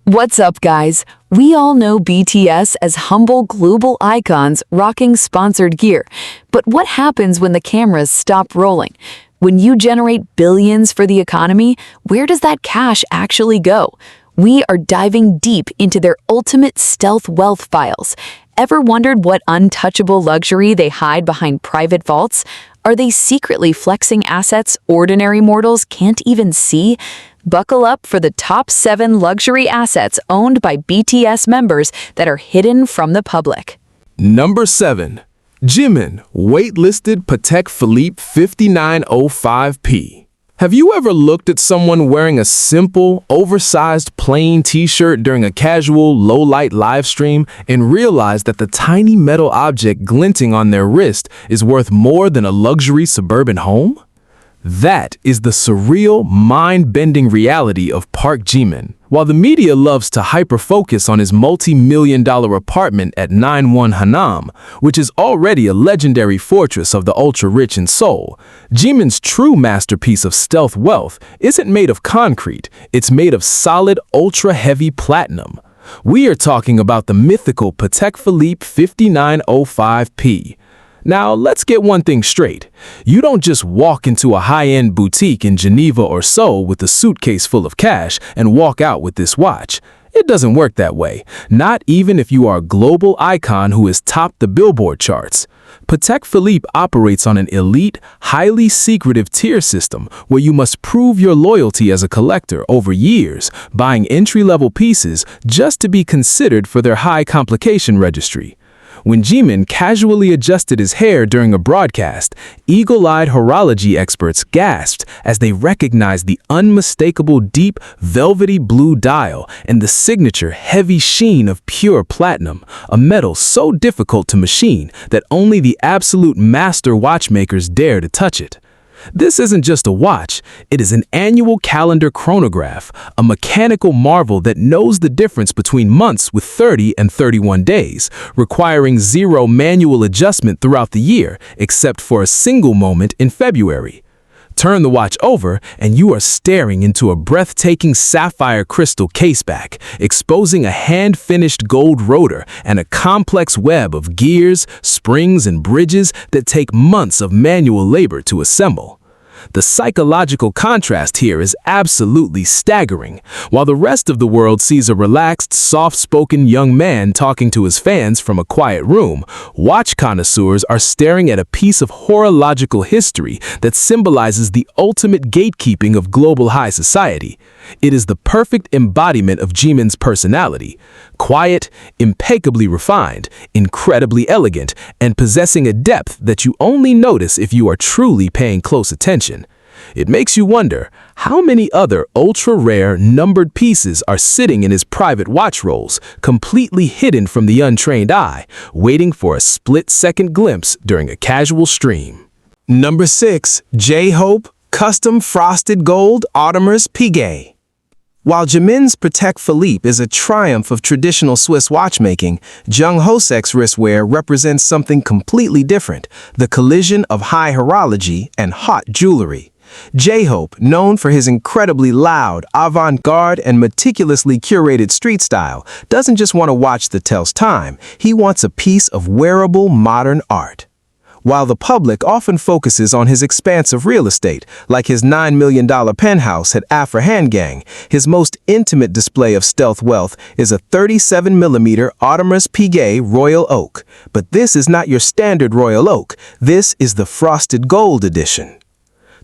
What's up, guys? We all know BTS as humble global icons rocking sponsored gear. But what happens when the cameras stop rolling? When you generate billions for the economy, where does that cash actually go? We are diving deep into their ultimate stealth wealth files. Ever wondered what untouchable luxury they hide behind private vaults? Are they secretly flexing assets ordinary mortals can't even see? Buckle up for the top 7 luxury assets owned by BTS members that are hidden from the public. Number 7. Jimin, waitlisted Patek Philippe 5905P. Have you ever looked at someone wearing a simple, oversized, plain t-shirt during a casual, low-light live stream and realized that the tiny metal object glinting on their wrist is worth more than a luxury suburban home? That is the surreal, mind-bending reality of Park Jimin. While the media loves to hyper-focus on his multi-million-dollar apartment at 91 Hanam, which is already a legendary fortress of the ultra-rich in Seoul, Jimin's true masterpiece of stealth wealth isn't made of concrete, it's made of solid, ultra-heavy platinum. We are talking about the mythical Patek Philippe 5905P. Now, let's get one thing straight. You don't just walk into a high-end boutique in Geneva or Seoul with a suitcase full of cash and walk out with this watch. It doesn't work that way, not even if you are a global icon who has topped the Billboard charts. Patek Philippe operates on an elite, highly secretive tier system where you must prove your loyalty as a collector over years, buying entry-level pieces just to be considered for their high complication registry. When Jimin casually adjusted his hair during a broadcast, eagle-eyed horology experts gasped as they recognized the unmistakable deep, velvety blue dial and the signature heavy sheen of pure platinum, a metal so difficult to machine that only the absolute master watchmakers dare to touch it. This isn't just a watch, it is an annual calendar chronograph, a mechanical marvel that knows the difference between months with 30 and 31 days, requiring zero manual adjustment throughout the year, except for a single moment in February. Turn the watch over, and you are staring into a breathtaking sapphire crystal caseback, exposing a hand-finished gold rotor and a complex web of gears, springs, and bridges that take months of manual labor to assemble. The psychological contrast here is absolutely staggering. While the rest of the world sees a relaxed, soft-spoken young man talking to his fans from a quiet room, watch connoisseurs are staring at a piece of horological history that symbolizes the ultimate gatekeeping of global high society. It is the perfect embodiment of Jimin's personality. Quiet, impeccably refined, incredibly elegant, and possessing a depth that you only notice if you are truly paying close attention. It makes you wonder, how many other ultra-rare, numbered pieces are sitting in his private watch rolls, completely hidden from the untrained eye, waiting for a split-second glimpse during a casual stream? Number 6. J-Hope, Custom Frosted Gold Audemars Piguet. While Jimin's Patek Philippe is a triumph of traditional Swiss watchmaking, Jung Hosek's wristwear represents something completely different, the collision of high horology and hot jewelry. J-Hope, known for his incredibly loud, avant-garde, and meticulously curated street style, doesn't just want a watch that tells time, he wants a piece of wearable modern art. While the public often focuses on his expansive real estate, like his $9 million penthouse at Afra Hangang, his most intimate display of stealth wealth is a 37mm Audemars Piguet Royal Oak. But this is not your standard Royal Oak, this is the Frosted Gold edition.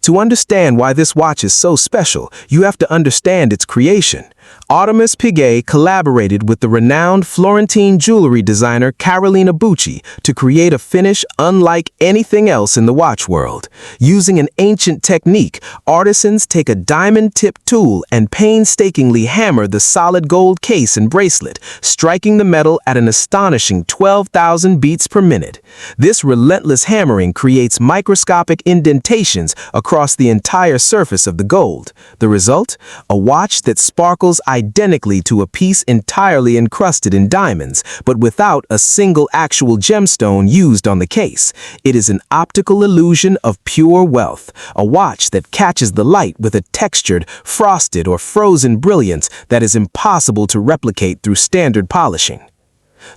To understand why this watch is so special, you have to understand its creation. Audemars Piguet collaborated with the renowned Florentine jewelry designer Carolina Bucci to create a finish unlike anything else in the watch world. Using an ancient technique, artisans take a diamond-tipped tool and painstakingly hammer the solid gold case and bracelet, striking the metal at an astonishing 12,000 beats per minute. This relentless hammering creates microscopic indentations across the entire surface of the gold. The result? A watch that sparkles identically to a piece entirely encrusted in diamonds, but without a single actual gemstone used on the case. It is an optical illusion of pure wealth, a watch that catches the light with a textured, frosted, or frozen brilliance that is impossible to replicate through standard polishing.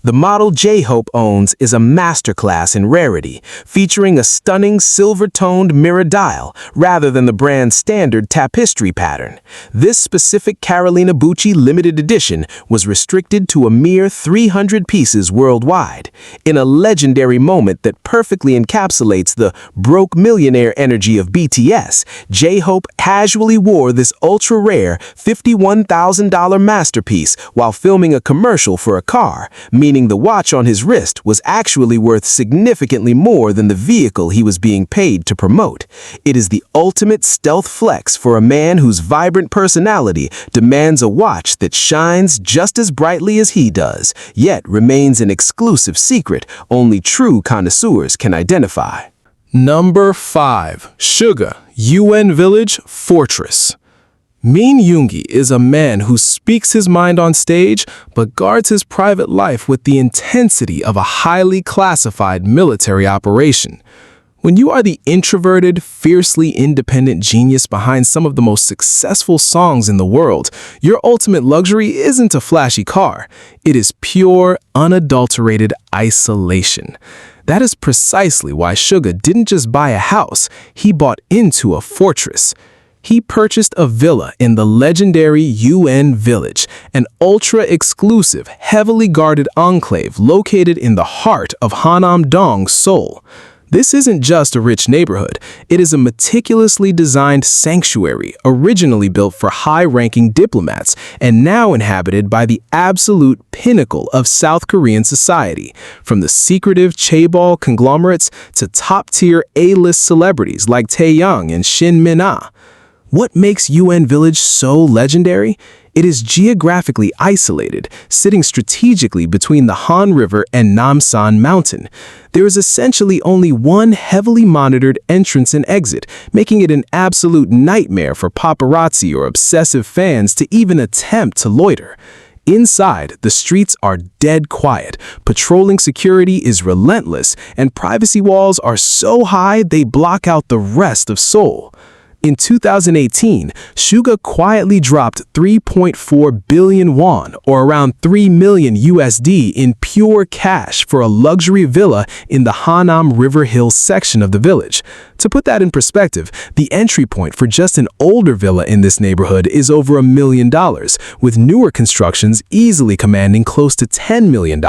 The model J-Hope owns is a masterclass in rarity, featuring a stunning silver-toned mirror dial rather than the brand's standard tapestry pattern. This specific Carolina Bucci limited edition was restricted to a mere 300 pieces worldwide, in a legendary moment that perfectly encapsulates the broke millionaire energy of BTS. J-Hope casually wore this ultra-rare $51,000 masterpiece while filming a commercial for a car, meaning the watch on his wrist was actually worth significantly more than the vehicle he was being paid to promote. It is the ultimate stealth flex for a man whose vibrant personality demands a watch that shines just as brightly as he does, yet remains an exclusive secret only true connoisseurs can identify. Number 5. Suga, UN Village Fortress. Min Yoongi is a man who speaks his mind on stage but guards his private life with the intensity of a highly classified military operation. When you are the introverted, fiercely independent genius behind some of the most successful songs in the world, your ultimate luxury isn't a flashy car. It is pure, unadulterated isolation. That is precisely why Suga didn't just buy a house, he bought into a fortress. He purchased a villa in the legendary UN Village, an ultra-exclusive, heavily guarded enclave located in the heart of Hanam-dong, Seoul. This isn't just a rich neighborhood, it is a meticulously designed sanctuary originally built for high-ranking diplomats and now inhabited by the absolute pinnacle of South Korean society, from the secretive chaebol conglomerates to top-tier A-list celebrities like Taeyang and Shin Min-ah. What makes UN Village so legendary? It is geographically isolated, sitting strategically between the Han River and Namsan Mountain. There is essentially only one heavily monitored entrance and exit, making it an absolute nightmare for paparazzi or obsessive fans to even attempt to loiter. Inside, the streets are dead quiet, patrolling security is relentless, and privacy walls are so high they block out the rest of Seoul. In 2018, Suga quietly dropped 3.4 billion won, or around 3 million USD, in pure cash for a luxury villa in the Hanam River Hills section of the village. To put that in perspective, the entry point for just an older villa in this neighborhood is over $1 million, with newer constructions easily commanding close to $10 million.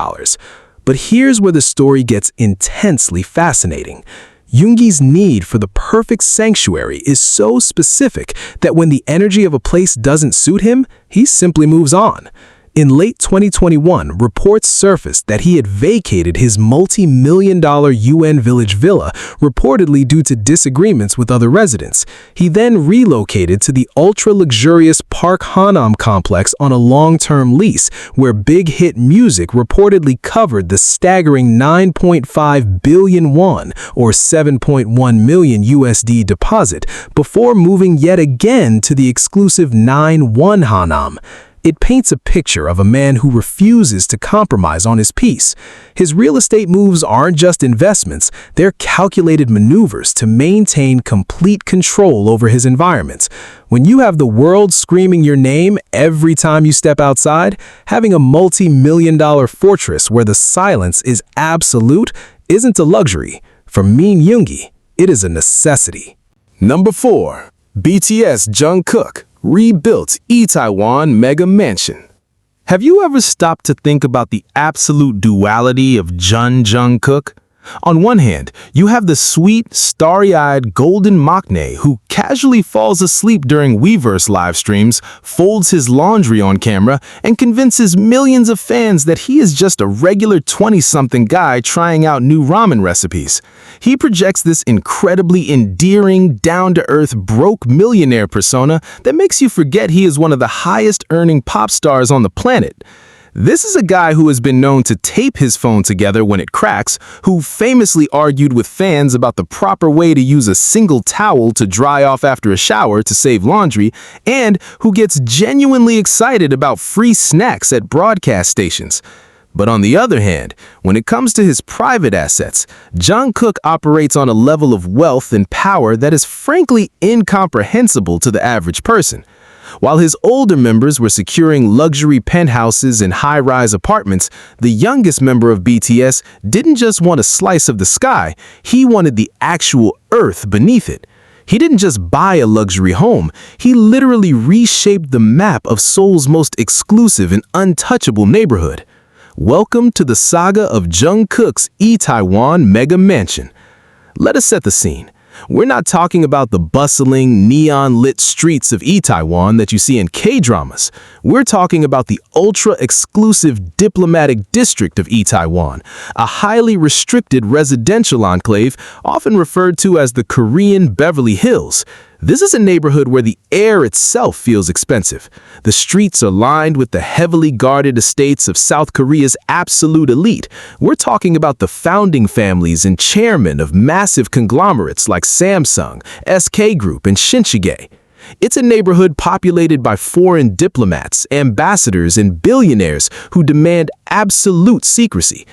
But here's where the story gets intensely fascinating. Yoongi's need for the perfect sanctuary is so specific that when the energy of a place doesn't suit him, he simply moves on. In late 2021, reports surfaced that he had vacated his multi-million-dollar UN Village villa, reportedly due to disagreements with other residents. He then relocated to the ultra-luxurious Park Hanam complex on a long-term lease, where big hit music reportedly covered the staggering 9.5 billion won, or 7.1 million USD deposit, before moving yet again to the exclusive 9-1 Hanam. It paints a picture of a man who refuses to compromise on his peace. His real estate moves aren't just investments, they're calculated maneuvers to maintain complete control over his environment. When you have the world screaming your name every time you step outside, having a multi-million-dollar fortress where the silence is absolute isn't a luxury. For Min Yoongi, it is a necessity. Number 4. BTS Jungkook rebuilt Itaewon Mega Mansion. Have you ever stopped to think about the absolute duality of Jungkook? On one hand, you have the sweet, starry-eyed golden maknae who casually falls asleep during Weverse live streams, folds his laundry on camera, and convinces millions of fans that he is just a regular 20-something guy trying out new ramen recipes. He projects this incredibly endearing, down-to-earth, broke millionaire persona that makes you forget he is one of the highest-earning pop stars on the planet. This is a guy who has been known to tape his phone together when it cracks, who famously argued with fans about the proper way to use a single towel to dry off after a shower to save laundry, and who gets genuinely excited about free snacks at broadcast stations. But on the other hand, when it comes to his private assets, Jungkook operates on a level of wealth and power that is frankly incomprehensible to the average person. While his older members were securing luxury penthouses and high-rise apartments, the youngest member of BTS didn't just want a slice of the sky, he wanted the actual earth beneath it. He didn't just buy a luxury home, he literally reshaped the map of Seoul's most exclusive and untouchable neighborhood. Welcome to the saga of Jungkook's Itaewon Mega Mansion. Let us set the scene. We're not talking about the bustling, neon-lit streets of Itaewon that you see in K-dramas. We're talking about the ultra-exclusive diplomatic district of Itaewon, a highly restricted residential enclave often referred to as the Korean Beverly Hills. This is a neighborhood where the air itself feels expensive. The streets are lined with the heavily guarded estates of South Korea's absolute elite. We're talking about the founding families and chairmen of massive conglomerates like Samsung, SK Group, and Shinsegae. It's a neighborhood populated by foreign diplomats, ambassadors, and billionaires who demand absolute secrecy.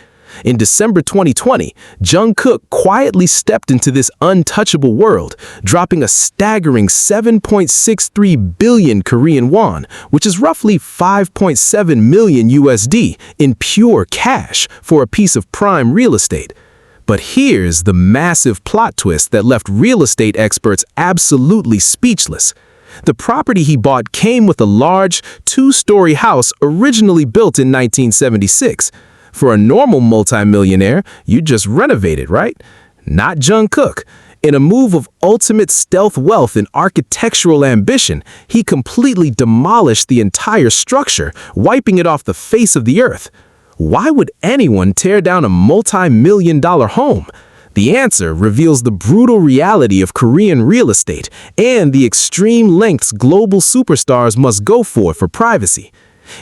In December 2020, Jungkook quietly stepped into this untouchable world, dropping a staggering 7.63 billion Korean won, which is roughly 5.7 million USD, in pure cash for a piece of prime real estate. But here's the massive plot twist that left real estate experts absolutely speechless. The property he bought came with a large, two-story house originally built in 1976. For a normal multimillionaire, you just renovate it, right? Not Jungkook. In a move of ultimate stealth wealth and architectural ambition, he completely demolished the entire structure, wiping it off the face of the earth. Why would anyone tear down a multi-million-dollar home? The answer reveals the brutal reality of Korean real estate and the extreme lengths global superstars must go for privacy.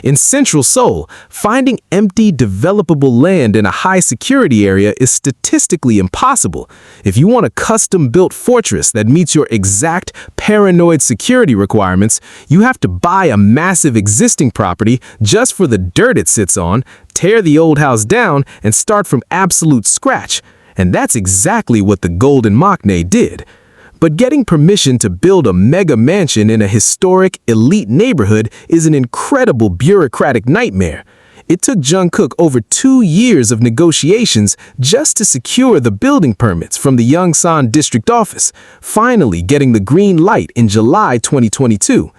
In central Seoul, finding empty, developable land in a high-security area is statistically impossible. If you want a custom-built fortress that meets your exact paranoid security requirements, you have to buy a massive existing property just for the dirt it sits on, tear the old house down, and start from absolute scratch. And that's exactly what the Golden Maknae did. But getting permission to build a mega mansion in a historic, elite neighborhood is an incredible bureaucratic nightmare. It took Jungkook over 2 years of negotiations just to secure the building permits from the Yongsan district office, finally getting the green light in July 2022.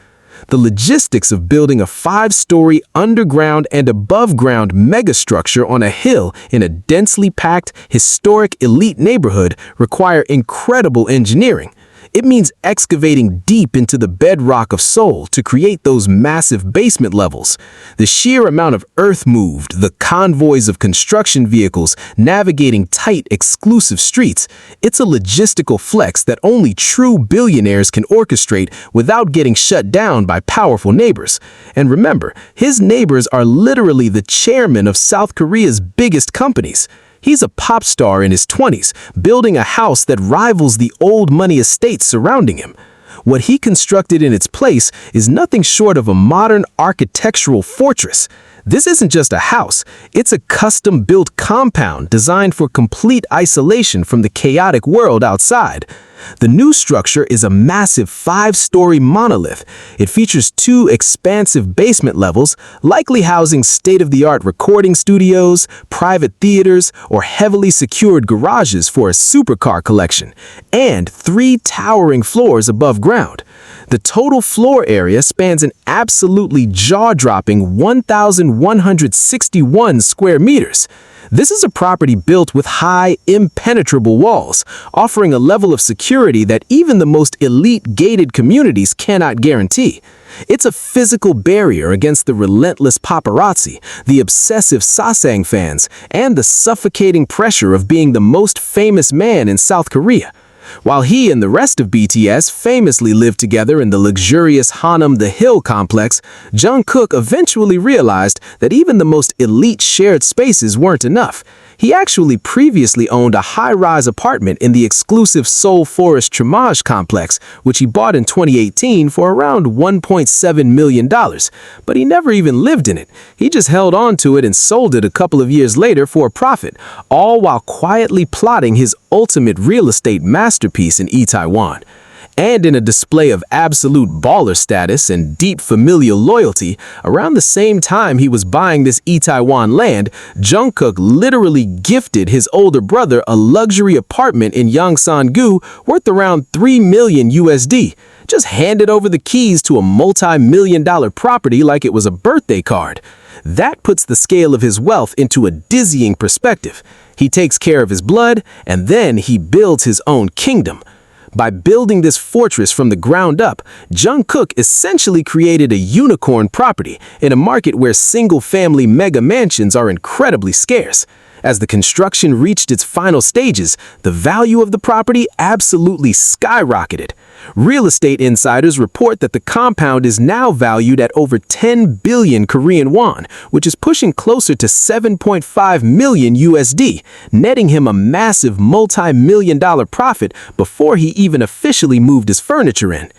The logistics of building a 5-story underground and above-ground megastructure on a hill in a densely packed, historic elite neighborhood require incredible engineering. It means excavating deep into the bedrock of Seoul to create those massive basement levels. The sheer amount of earth moved, the convoys of construction vehicles navigating tight, exclusive streets, it's a logistical flex that only true billionaires can orchestrate without getting shut down by powerful neighbors. And remember, his neighbors are literally the chairmen of South Korea's biggest companies. He's a pop star in his 20s, building a house that rivals the old money estates surrounding him. What he constructed in its place is nothing short of a modern architectural fortress. This isn't just a house, it's a custom-built compound designed for complete isolation from the chaotic world outside. The new structure is a massive 5-story monolith. It features 2 expansive basement levels, likely housing state-of-the-art recording studios, private theaters, or heavily secured garages for a supercar collection, and 3 towering floors above ground. The total floor area spans an absolutely jaw-dropping 1,161 square meters. This is a property built with high, impenetrable walls, offering a level of security that even the most elite gated communities cannot guarantee. It's a physical barrier against the relentless paparazzi, the obsessive sasaeng fans, and the suffocating pressure of being the most famous man in South Korea. While he and the rest of BTS famously lived together in the luxurious Hanam the Hill complex, Jungkook eventually realized that even the most elite shared spaces weren't enough. He actually previously owned a high-rise apartment in the exclusive Seoul Forest Tramage complex, which he bought in 2018 for around $1.7 million. But he never even lived in it. He just held on to it and sold it a couple of years later for a profit, all while quietly plotting his ultimate real estate masterpiece in Itaewon. And in a display of absolute baller status and deep familial loyalty, around the same time he was buying this Itaewon land, Jungkook literally gifted his older brother a luxury apartment in Yongsan-gu worth around $3 million USD. Just handed over the keys to a multi-million-dollar property like it was a birthday card. That puts the scale of his wealth into a dizzying perspective. He takes care of his blood, and then he builds his own kingdom. By building this fortress from the ground up, Jungkook essentially created a unicorn property in a market where single-family mega mansions are incredibly scarce. As the construction reached its final stages, the value of the property absolutely skyrocketed. Real estate insiders report that the compound is now valued at over 10 billion Korean won, which is pushing closer to 7.5 million USD, netting him a massive multi-million-dollar profit before he even officially moved his furniture in.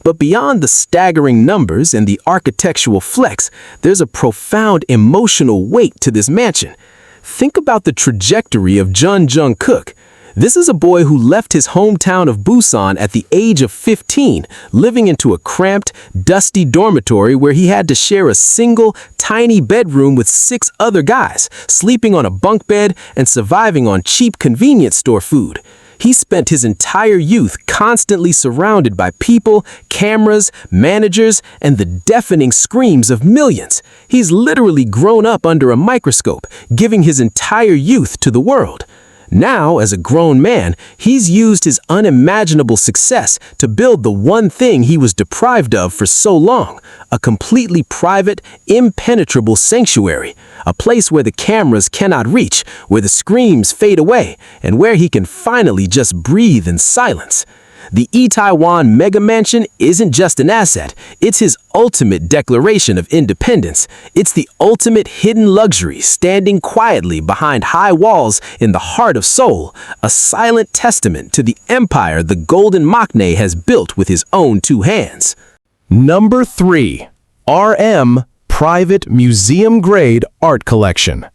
But beyond the staggering numbers and the architectural flex, there's a profound emotional weight to this mansion. Think about the trajectory of Jungkook. This is a boy who left his hometown of Busan at the age of 15, living into a cramped, dusty dormitory where he had to share a single, tiny bedroom with 6 other guys, sleeping on a bunk bed and surviving on cheap convenience store food. He spent his entire youth constantly surrounded by people, cameras, managers, and the deafening screams of millions. He's literally grown up under a microscope, giving his entire youth to the world. Now, as a grown man, he's used his unimaginable success to build the one thing he was deprived of for so long, a completely private, impenetrable sanctuary, a place where the cameras cannot reach, where the screams fade away, and where he can finally just breathe in silence. The Itaewon Mega Mansion isn't just an asset, it's his ultimate declaration of independence. It's the ultimate hidden luxury standing quietly behind high walls in the heart of Seoul, a silent testament to the empire the Golden Maknae has built with his own 2 hands. Number 3. RM Private Museum-Grade Art Collection.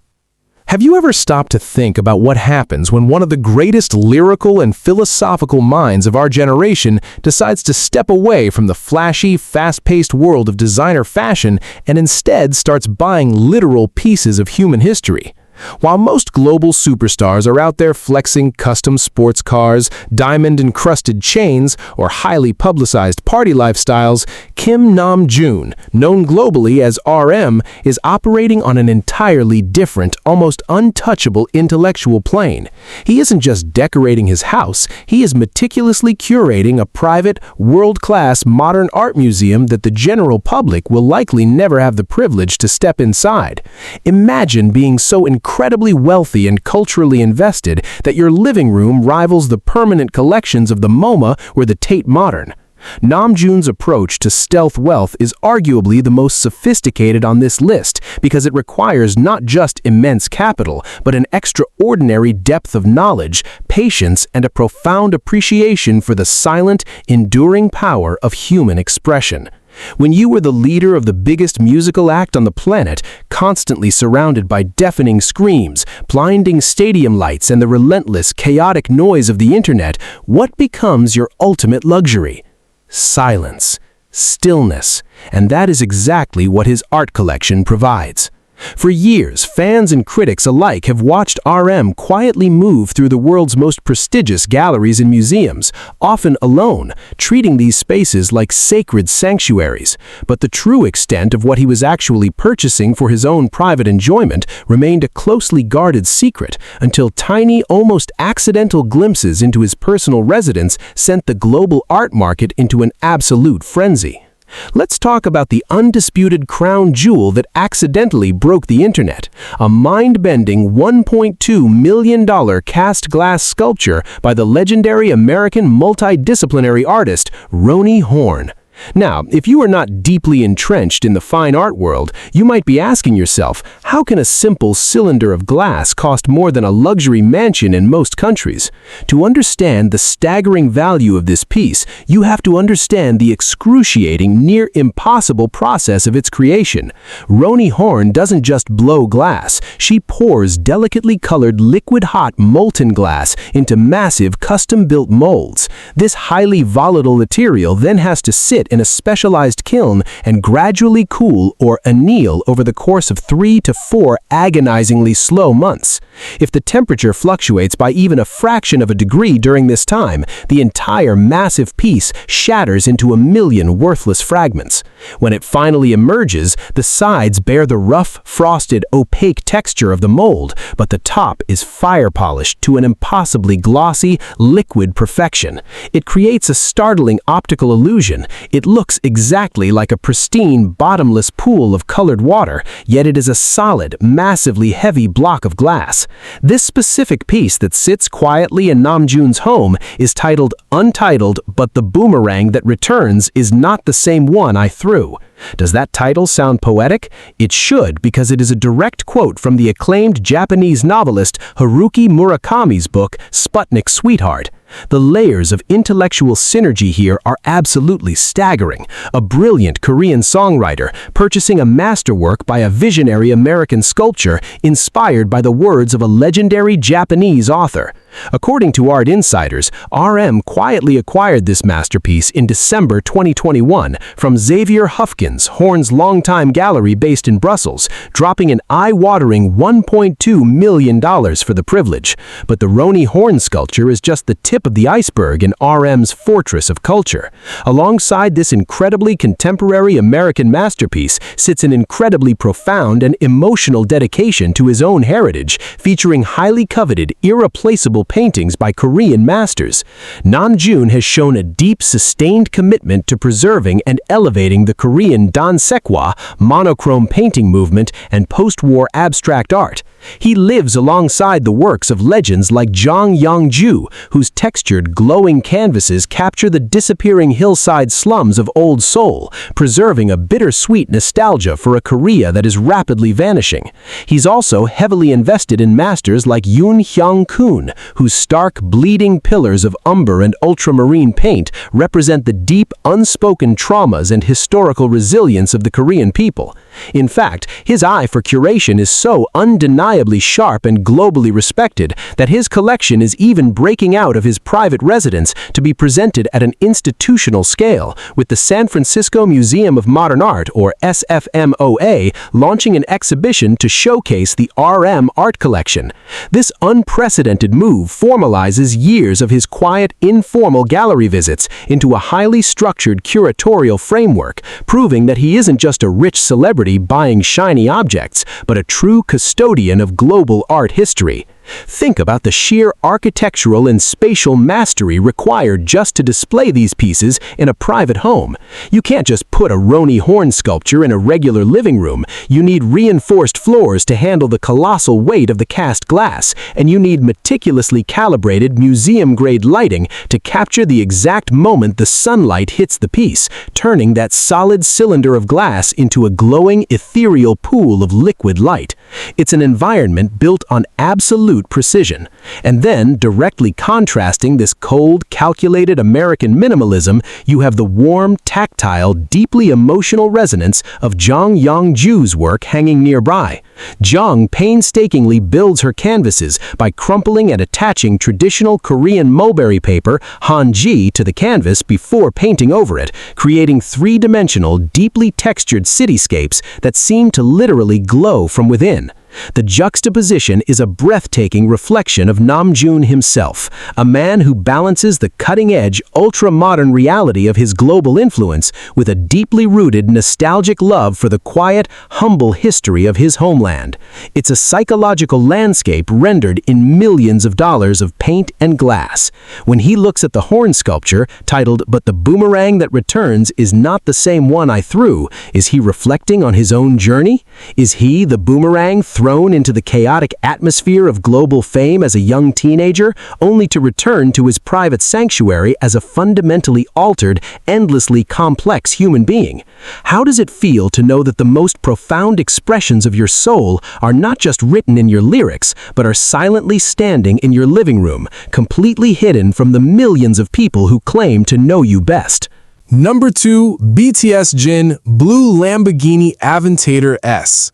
Have you ever stopped to think about what happens when one of the greatest lyrical and philosophical minds of our generation decides to step away from the flashy, fast-paced world of designer fashion and instead starts buying literal pieces of human history? While most global superstars are out there flexing custom sports cars, diamond-encrusted chains, or highly publicized party lifestyles, Kim Namjoon, known globally as RM, is operating on an entirely different, almost untouchable intellectual plane. He isn't just decorating his house, he is meticulously curating a private, world-class modern art museum that the general public will likely never have the privilege to step inside. Imagine being so incredibly wealthy and culturally invested that your living room rivals the permanent collections of the MoMA or the Tate Modern. Namjoon's approach to stealth wealth is arguably the most sophisticated on this list because it requires not just immense capital, but an extraordinary depth of knowledge, patience, and a profound appreciation for the silent, enduring power of human expression. When you were the leader of the biggest musical act on the planet, constantly surrounded by deafening screams, blinding stadium lights, and the relentless, chaotic noise of the internet, what becomes your ultimate luxury? Silence, stillness, and that is exactly what his art collection provides. For years, fans and critics alike have watched RM quietly move through the world's most prestigious galleries and museums, often alone, treating these spaces like sacred sanctuaries. But the true extent of what he was actually purchasing for his own private enjoyment remained a closely guarded secret until tiny, almost accidental glimpses into his personal residence sent the global art market into an absolute frenzy. Let's talk about the undisputed crown jewel that accidentally broke the internet, a mind-bending $1.2 million cast glass sculpture by the legendary American multidisciplinary artist Roni Horn. Now, if you are not deeply entrenched in the fine art world, you might be asking yourself, how can a simple cylinder of glass cost more than a luxury mansion in most countries? To understand the staggering value of this piece, you have to understand the excruciating, near impossible process of its creation. Roni Horn doesn't just blow glass, she pours delicately colored liquid-hot molten glass into massive custom-built molds. This highly volatile material then has to sit in a specialized kiln and gradually cool or anneal over the course of 3 to 4 agonizingly slow months. If the temperature fluctuates by even a fraction of a degree during this time, the entire massive piece shatters into a million worthless fragments. When it finally emerges, the sides bear the rough, frosted, opaque texture of the mold, but the top is fire-polished to an impossibly glossy, liquid perfection. It creates a startling optical illusion. It looks exactly like a pristine, bottomless pool of colored water, yet it is a solid, massively heavy block of glass. This specific piece that sits quietly in Namjoon's home is titled Untitled, but the boomerang that returns is not the same one I threw. Does that title sound poetic? It should, because it is a direct quote from the acclaimed Japanese novelist Haruki Murakami's book Sputnik Sweetheart. The layers of intellectual synergy here are absolutely staggering. A brilliant Korean songwriter purchasing a masterwork by a visionary American sculptor inspired by the words of a legendary Japanese author. According to Art Insiders, RM quietly acquired this masterpiece in December 2021 from Xavier Hufkins, Horn's longtime gallery based in Brussels, dropping an eye-watering $1.2 million for the privilege. But the Roni Horn sculpture is just the tip of the iceberg in RM's fortress of culture. Alongside this incredibly contemporary American masterpiece sits an incredibly profound and emotional dedication to his own heritage, featuring highly coveted, irreplaceable paintings by Korean masters. Namjoon has shown a deep, sustained commitment to preserving and elevating the Korean Dansekwa, monochrome painting movement, and post-war abstract art. He lives alongside the works of legends like Jang Young-ju, whose textured, glowing canvases capture the disappearing hillside slums of Old Seoul, preserving a bittersweet nostalgia for a Korea that is rapidly vanishing. He's also heavily invested in masters like Yoon Hyung-kun, whose stark, bleeding pillars of umber and ultramarine paint represent the deep, unspoken traumas and historical resilience of the Korean people. In fact, his eye for curation is so undeniably sharp and globally respected that his collection is even breaking out of his private residence to be presented at an institutional scale, with the San Francisco Museum of Modern Art, or SFMOA, launching an exhibition to showcase the RM art collection. This unprecedented move formalizes years of his quiet, informal gallery visits into a highly structured curatorial framework, proving that he isn't just a rich celebrity buying shiny objects, but a true custodian of global art history. Think about the sheer architectural and spatial mastery required just to display these pieces in a private home. You can't just put a Roni Horn sculpture in a regular living room. You need reinforced floors to handle the colossal weight of the cast glass, and you need meticulously calibrated museum-grade lighting to capture the exact moment the sunlight hits the piece, turning that solid cylinder of glass into a glowing, ethereal pool of liquid light. It's an environment built on absolute precision. And then, directly contrasting this cold, calculated American minimalism, you have the warm, tactile, deeply emotional resonance of Jang Young-ju's work hanging nearby. Jang painstakingly builds her canvases by crumpling and attaching traditional Korean mulberry paper, hanji, to the canvas before painting over it, creating three-dimensional, deeply textured cityscapes that seem to literally glow from within. The juxtaposition is a breathtaking reflection of Namjoon himself, a man who balances the cutting-edge, ultra-modern reality of his global influence with a deeply rooted, nostalgic love for the quiet, humble history of his homeland. It's a psychological landscape rendered in millions of dollars of paint and glass. When he looks at the horn sculpture, titled "But the Boomerang That Returns Is Not the Same One I Threw," is he reflecting on his own journey? Is he, the boomerang, thrown into the chaotic atmosphere of global fame as a young teenager, only to return to his private sanctuary as a fundamentally altered, endlessly complex human being? How does it feel to know that the most profound expressions of your soul are not just written in your lyrics, but are silently standing in your living room, completely hidden from the millions of people who claim to know you best? Number 2, BTS Jin Blue Lamborghini Aventador S.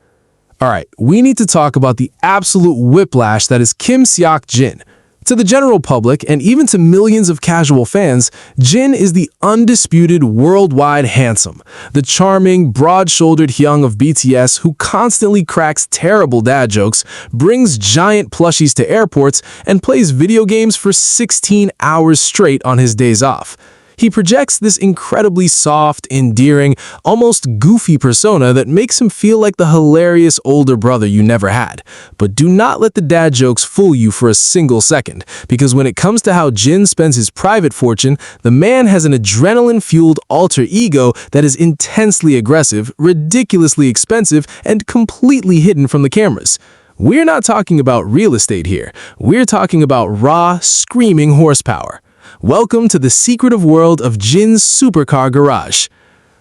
Alright, we need to talk about the absolute whiplash that is Kim Seok Jin. To the general public, and even to millions of casual fans, Jin is the undisputed worldwide handsome, the charming, broad-shouldered hyung of BTS who constantly cracks terrible dad jokes, brings giant plushies to airports, and plays video games for 16 hours straight on his days off. He projects this incredibly soft, endearing, almost goofy persona that makes him feel like the hilarious older brother you never had. But do not let the dad jokes fool you for a single second, because when it comes to how Jin spends his private fortune, the man has an adrenaline-fueled alter ego that is intensely aggressive, ridiculously expensive, and completely hidden from the cameras. We're not talking about real estate here. We're talking about raw, screaming horsepower. Welcome to the secretive world of Jin's supercar garage.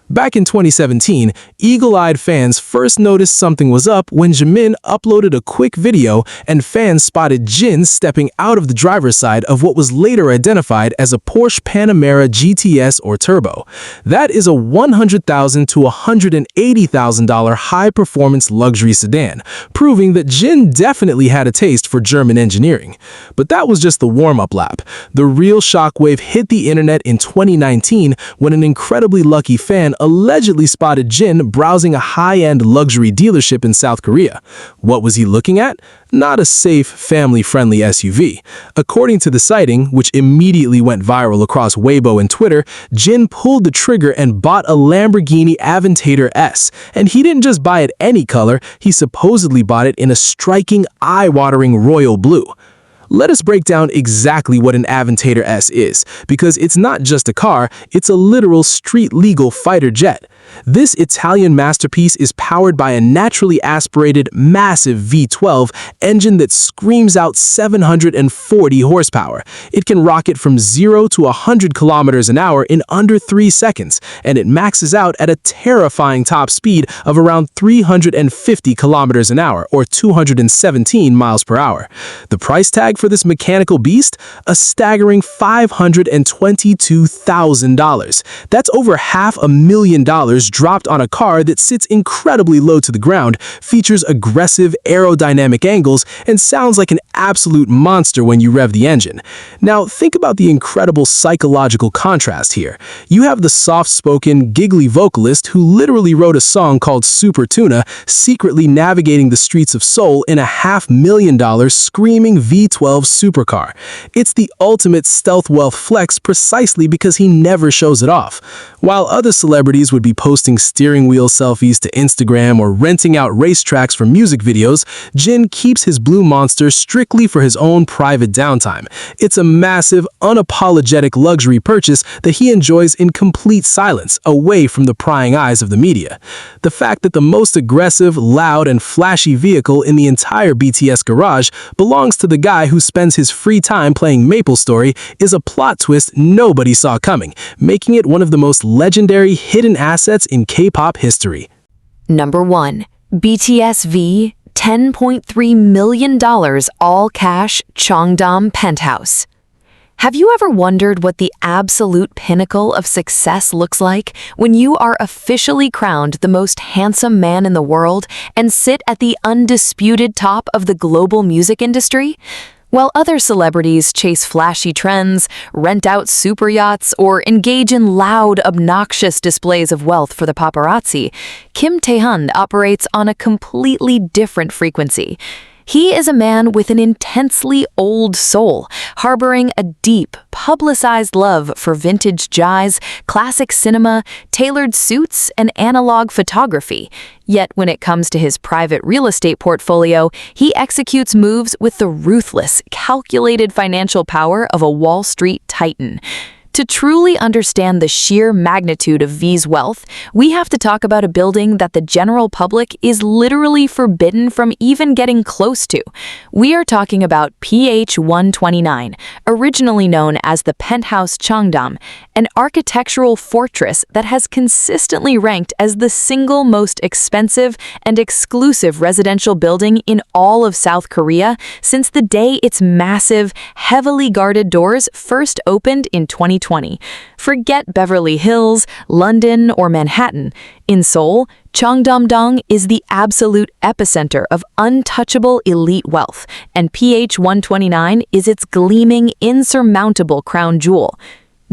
Back in 2017, eagle-eyed fans first noticed something was up when Jimin uploaded a quick video and fans spotted Jin stepping out of the driver's side of what was later identified as a Porsche Panamera GTS or Turbo. That is a $100,000 to $180,000 high-performance luxury sedan, proving that Jin definitely had a taste for German engineering. But that was just the warm-up lap. The real shockwave hit the internet in 2019 when an incredibly lucky fan allegedly spotted Jin browsing a high-end luxury dealership in South Korea. What was he looking at? Not a safe, family-friendly SUV. According to the sighting, which immediately went viral across Weibo and Twitter, Jin pulled the trigger and bought a Lamborghini Aventador S. And he didn't just buy it any color, he supposedly bought it in a striking, eye-watering royal blue. Let us break down exactly what an Aventador S is, because it's not just a car, it's a literal street-legal fighter jet. This Italian masterpiece is powered by a naturally aspirated, massive V12 engine that screams out 740 horsepower. It can rocket from 0 to 100 kilometers an hour in under 3 seconds, and it maxes out at a terrifying top speed of around 350 kilometers an hour, or 217 miles per hour. The price tag for this mechanical beast? A staggering $522,000. That's over $500,000 dropped on a car that sits incredibly low to the ground, features aggressive aerodynamic angles, and sounds like an absolute monster when you rev the engine. Now, think about the incredible psychological contrast here. You have the soft-spoken, giggly vocalist who literally wrote a song called Super Tuna, secretly navigating the streets of Seoul in a $500,000 screaming V12 supercar. It's the ultimate stealth wealth flex precisely because he never shows it off. While other celebrities would be posting steering wheel selfies to Instagram or renting out racetracks for music videos, Jin keeps his blue monster strictly for his own private downtime. It's a massive, unapologetic luxury purchase that he enjoys in complete silence, away from the prying eyes of the media. The fact that the most aggressive, loud, and flashy vehicle in the entire BTS garage belongs to the guy who spends his free time playing MapleStory is a plot twist nobody saw coming, making it one of the most legendary hidden assets in K-pop history. Number 1. BTS V $10.3 million all-cash Cheongdam penthouse. Have you ever wondered what the absolute pinnacle of success looks like when you are officially crowned the most handsome man in the world and sit at the undisputed top of the global music industry? While other celebrities chase flashy trends, rent out super yachts, or engage in loud, obnoxious displays of wealth for the paparazzi, Kim Tae-hun operates on a completely different frequency. He is a man with an intensely old soul, harboring a deep, publicized love for vintage jazz, classic cinema, tailored suits, and analog photography. Yet when it comes to his private real estate portfolio, he executes moves with the ruthless, calculated financial power of a Wall Street titan. To truly understand the sheer magnitude of V's wealth, we have to talk about a building that the general public is literally forbidden from even getting close to. We are talking about PH 129, originally known as the Penthouse Cheongdam, an architectural fortress that has consistently ranked as the single most expensive and exclusive residential building in all of South Korea since the day its massive, heavily guarded doors first opened in 2020. Forget Beverly Hills, London, or Manhattan. In Seoul, Cheongdam-dong is the absolute epicenter of untouchable elite wealth, and PH 129 is its gleaming, insurmountable crown jewel.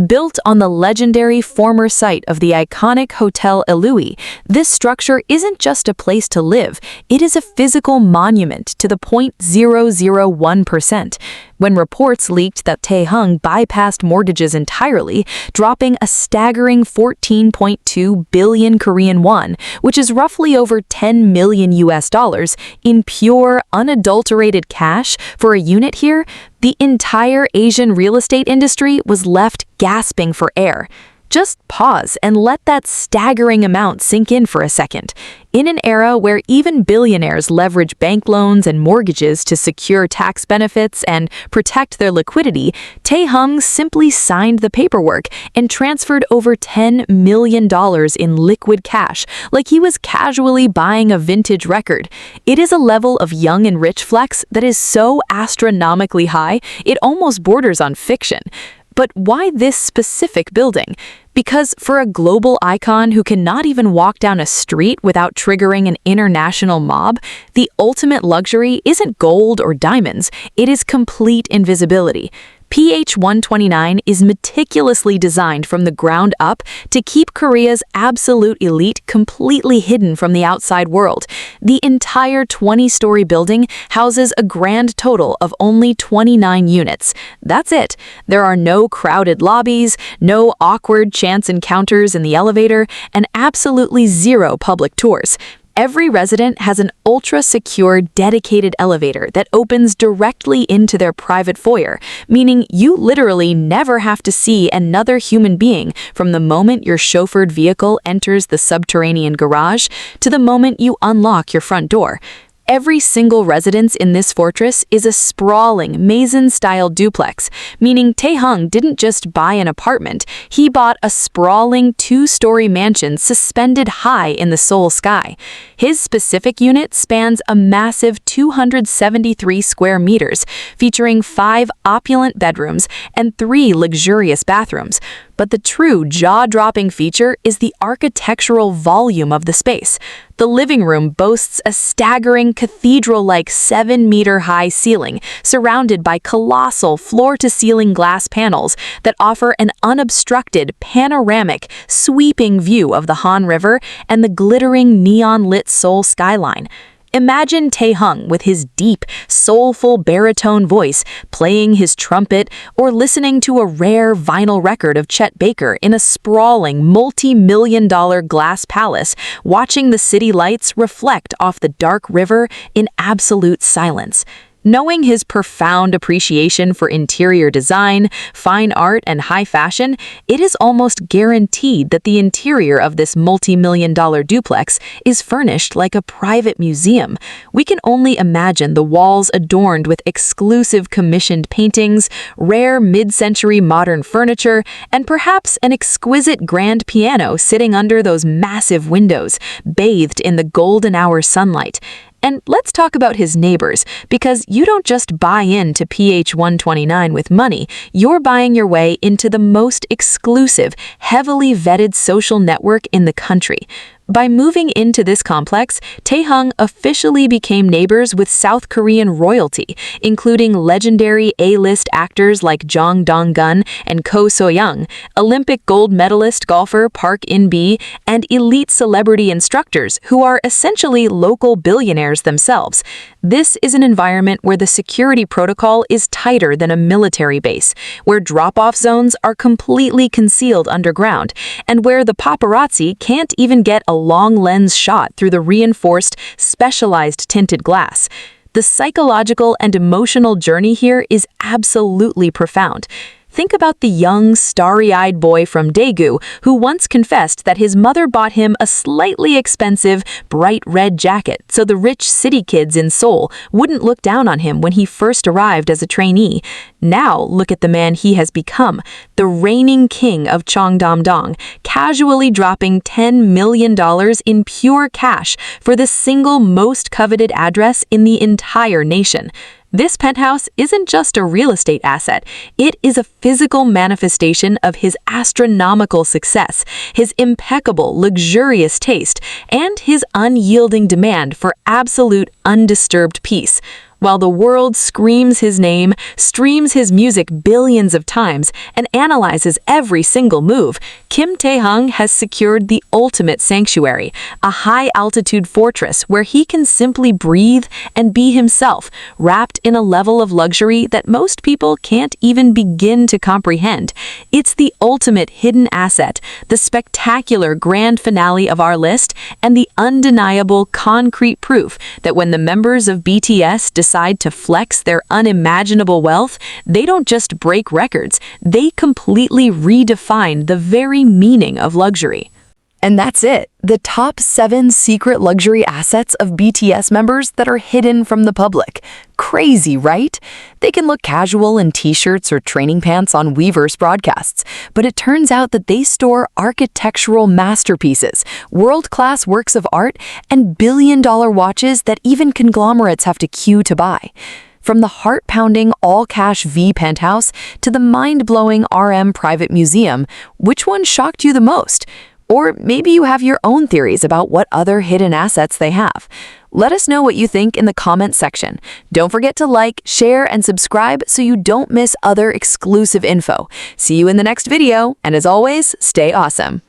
Built on the legendary former site of the iconic Hotel Elui, this structure isn't just a place to live, it is a physical monument to the 0.001%. When reports leaked that Tae-hung bypassed mortgages entirely, dropping a staggering 14.2 billion Korean won, which is roughly over 10 million US dollars, in pure, unadulterated cash for a unit here, the entire Asian real estate industry was left gasping for air. Just pause and let that staggering amount sink in for a second. In an era where even billionaires leverage bank loans and mortgages to secure tax benefits and protect their liquidity, Tae-hung simply signed the paperwork and transferred over $10 million in liquid cash, like he was casually buying a vintage record. It is a level of young and rich flex that is so astronomically high, it almost borders on fiction. But why this specific building? Because for a global icon who cannot even walk down a street without triggering an international mob, the ultimate luxury isn't gold or diamonds, it is complete invisibility. PH 129 is meticulously designed from the ground up to keep Korea's absolute elite completely hidden from the outside world. The entire 20-story building houses a grand total of only 29 units. That's it. There are no crowded lobbies, no awkward chance encounters in the elevator, and absolutely zero public tours. Every resident has an ultra-secure, dedicated elevator that opens directly into their private foyer, meaning you literally never have to see another human being from the moment your chauffeured vehicle enters the subterranean garage to the moment you unlock your front door. Every single residence in this fortress is a sprawling, maison-style duplex, meaning Tae-hung didn't just buy an apartment, he bought a sprawling two-story mansion suspended high in the Seoul sky. His specific unit spans a massive 273 square meters, featuring 5 opulent bedrooms and 3 luxurious bathrooms. But the true jaw-dropping feature is the architectural volume of the space. The living room boasts a staggering cathedral-like 7-meter-high ceiling surrounded by colossal floor-to-ceiling glass panels that offer an unobstructed, panoramic, sweeping view of the Han River and the glittering neon-lit Seoul skyline. Imagine Tae-hung with his deep, soulful baritone voice playing his trumpet or listening to a rare vinyl record of Chet Baker in a sprawling, multi-million-dollar glass palace, watching the city lights reflect off the dark river in absolute silence. Knowing his profound appreciation for interior design, fine art, and high fashion, it is almost guaranteed that the interior of this multi-million-dollar duplex is furnished like a private museum. We can only imagine the walls adorned with exclusive commissioned paintings, rare mid-century modern furniture, and perhaps an exquisite grand piano sitting under those massive windows, bathed in the golden hour sunlight. And let's talk about his neighbors, because you don't just buy into PH 129 with money, you're buying your way into the most exclusive, heavily vetted social network in the country. By moving into this complex, Taehung officially became neighbors with South Korean royalty, including legendary A-list actors like Jong Dong-gun and Ko So-young, Olympic gold medalist golfer Park In-bi, and elite celebrity instructors who are essentially local billionaires themselves. This is an environment where the security protocol is tighter than a military base, where drop-off zones are completely concealed underground, and where the paparazzi can't even get a long lens shot through the reinforced, specialized tinted glass. The psychological and emotional journey here is absolutely profound. Think about the young, starry-eyed boy from Daegu who once confessed that his mother bought him a slightly expensive, bright red jacket so the rich city kids in Seoul wouldn't look down on him when he first arrived as a trainee. Now look at the man he has become, the reigning king of Cheongdam-dong, casually dropping $10 million in pure cash for the single most coveted address in the entire nation. This penthouse isn't just a real estate asset, it is a physical manifestation of his astronomical success, his impeccable, luxurious taste, and his unyielding demand for absolute, undisturbed peace. While the world screams his name, streams his music billions of times, and analyzes every single move, Kim Tae-hung has secured the ultimate sanctuary, a high-altitude fortress where he can simply breathe and be himself, wrapped in a level of luxury that most people can't even begin to comprehend. It's the ultimate hidden asset, the spectacular grand finale of our list, and the undeniable concrete proof that when the members of BTS decide to flex their unimaginable wealth, they don't just break records, they completely redefine the very meaning of luxury. And that's it, the top 7 secret luxury assets of BTS members that are hidden from the public. Crazy, right? They can look casual in t-shirts or training pants on Weverse broadcasts, but it turns out that they store architectural masterpieces, world-class works of art, and billion-dollar watches that even conglomerates have to queue to buy. From the heart-pounding all-cash V penthouse to the mind-blowing RM private museum, which one shocked you the most? Or maybe you have your own theories about what other hidden assets they have. Let us know what you think in the comment section. Don't forget to like, share, and subscribe so you don't miss other exclusive info. See you in the next video, and as always, stay awesome.